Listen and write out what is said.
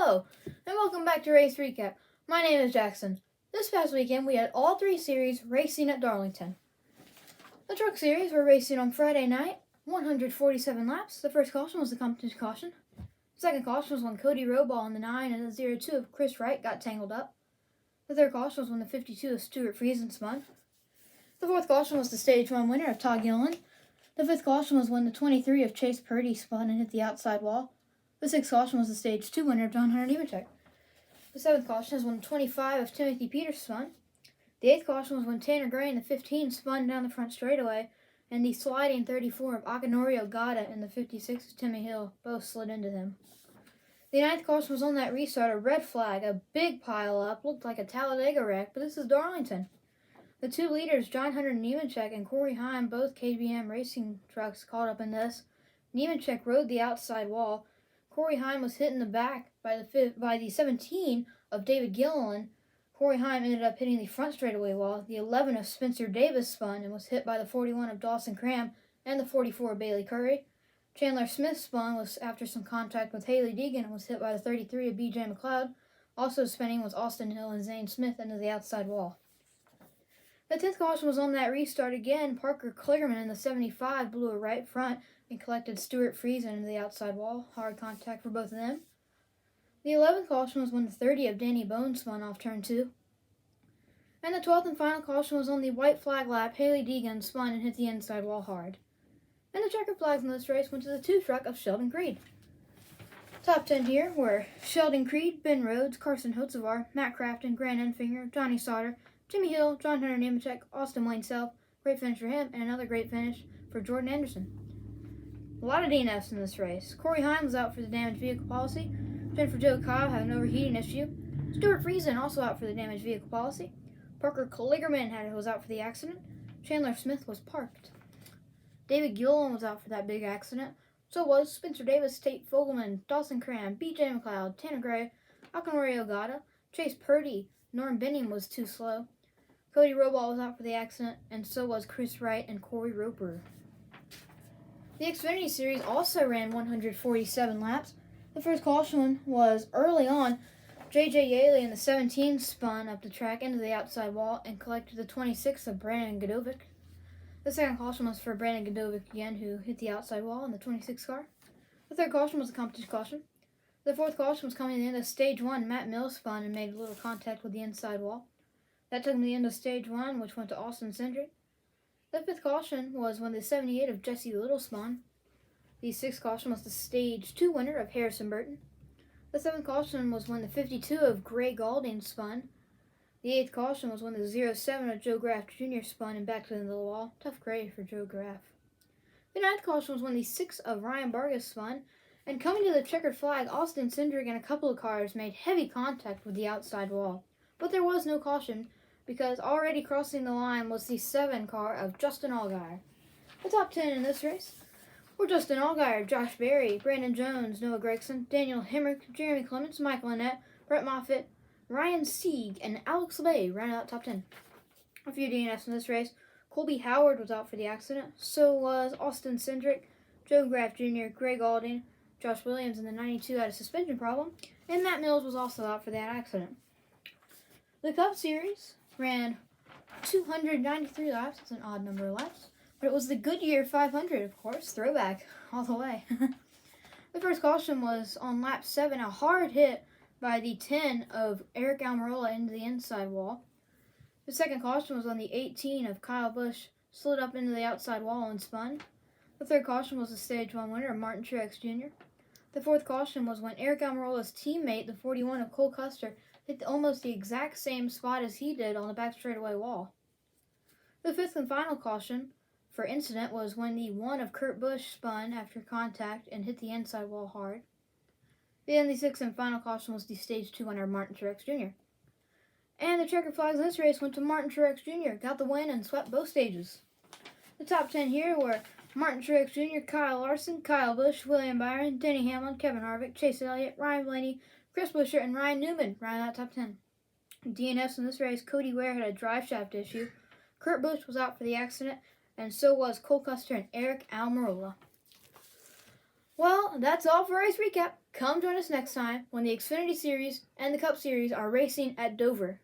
Hello, and welcome back to Race Recap. My name is Jackson. This past weekend, we had all three series racing at Darlington. The truck series were racing on Friday night, 147 laps. The first caution was the competition caution. The second caution was when Cody Robaugh in the 9 and the 02 of Chris Wright got tangled up. The third caution was when the 52 of Stuart Friesen spun. The fourth caution was the Stage 1 winner of Todd Gilliland. The fifth caution was when the 23 of Chase Purdy spun and hit the outside wall. The sixth caution was the Stage 2 winner of John Hunter Nemechek. The seventh caution was when the 25 of Timothy Peters spun. The eighth caution was when Tanner Gray in the 15 spun down the front straightaway, and the sliding 34 of Akinori Ogata and the 56 of Timmy Hill both slid into him. The ninth caution was on that restart, a red flag, a big pile up, looked like a Talladega wreck, but this is Darlington. The two leaders, John Hunter Nemechek and Corey Heim, both KBM racing trucks, caught up in this. Nemechek rode the outside wall. Corey Heim was hit in the back by the 17 of David Gilliland. Corey Heim ended up hitting the front straightaway wall. The 11 of Spencer Davis spun and was hit by the 41 of Dawson Cram and the 44 of Bailey Curry. Chandler Smith spun was after some contact with Haley Deegan and was hit by the 33 of BJ McLeod. Also spinning was Austin Hill and Zane Smith into the outside wall. The 10th caution was on that restart again. Parker Kligerman in the 75 blew a right front and collected Stuart Friesen into the outside wall. Hard contact for both of them. The 11th caution was when the 30 of Danny Bones spun off turn 2. And the 12th and final caution was on the white flag lap. Haley Deegan spun and hit the inside wall hard. And the checker flags in this race went to the 2 truck of Sheldon Creed. Top 10 here were Sheldon Creed, Ben Rhodes, Carson Hotzevar, Matt Crafton, Grant Enfinger, Johnny Sauter, Jimmy Hill, John Hunter Nemechek, Austin Wayne Self. Great finish for him, and another great finish for Jordan Anderson. A lot of DNFs in this race. Corey Heim was out for the damaged vehicle policy. Jennifer Jo Cobb had an overheating issue. Stuart Friesen also out for the damaged vehicle policy. Parker Kligerman was out for the accident. Chandler Smith was parked. David Gilliland was out for that big accident. So was Spencer Davis, Tate Fogelman, Dawson Cram, BJ McLeod, Tanner Gray, Akinori Ogata, Chase Purdy. Norm Benning was too slow. Cody Robaugh was out for the accident, and so was Chris Wright and Corey Roper. The Xfinity Series also ran 147 laps. The first caution was early on. J.J. Yaley in the 17 spun up the track into the outside wall and collected the 26 of Brandon Godovic. The second caution was for Brandon Godovic again, who hit the outside wall in the 26 car. The third caution was a competition caution. The fourth caution was coming to the end of Stage 1. Matt Mills spun and made a little contact with the inside wall. That took him to the end of Stage 1, which went to Austin Cindric. The fifth caution was when the 78 of Jesse Little spun. The sixth caution was the Stage 2 winner of Harrison Burton. The seventh caution was when the 52 of Gray Galding spun. The eighth caution was when the 07 of Joe Graff Jr. spun and backed into the wall. Tough grade for Joe Graff. The ninth caution was when the 6 of Ryan Vargas spun. And coming to the checkered flag, Austin Cindric and a couple of cars made heavy contact with the outside wall. But there was no caution, because already crossing the line was the 7 car of Justin Allgaier. The top 10 in this race were Justin Allgaier, Josh Berry, Brandon Jones, Noah Gregson, Daniel Hemrick, Jeremy Clements, Michael Annette, Brett Moffitt, Ryan Sieg, and Alex LeBay rounded out top 10. A few DNFs in this race. Colby Howard was out for the accident. So was Austin Cindric, Joe Graff Jr., Greg Alding, Josh Williams in the 92 had a suspension problem, and Matt Mills was also out for that accident. The Cup Series ran 293 laps. It's an odd number of laps. But it was the Goodyear 500, of course. Throwback all the way. The first caution was on lap 7, a hard hit by the 10 of Eric Almirola into the inside wall. The second caution was on the 18 of Kyle Busch, slid up into the outside wall and spun. The third caution was the Stage 1 winner of Martin Truex Jr. The fourth caution was when Eric Almirola's teammate, the 41 of Cole Custer, hit almost the exact same spot as he did on the back straightaway wall. The fifth and final caution for incident was when the 1 of Kurt Busch spun after contact and hit the inside wall hard. Then the sixth and final caution was the Stage 2 winner, Martin Truex Jr. And the checker flags in this race went to Martin Truex Jr., got the win and swept both stages. The top 10 here were Martin Truex Jr., Kyle Larson, Kyle Busch, William Byron, Denny Hamlin, Kevin Harvick, Chase Elliott, Ryan Blaney, Chris Buescher, and Ryan Newman rounded out top 10. DNFs in this race, Cody Ware had a drive shaft issue. Kurt Busch was out for the accident, and so was Cole Custer and Eric Almirola. Well, that's all for Race Recap. Come join us next time when the Xfinity Series and the Cup Series are racing at Dover.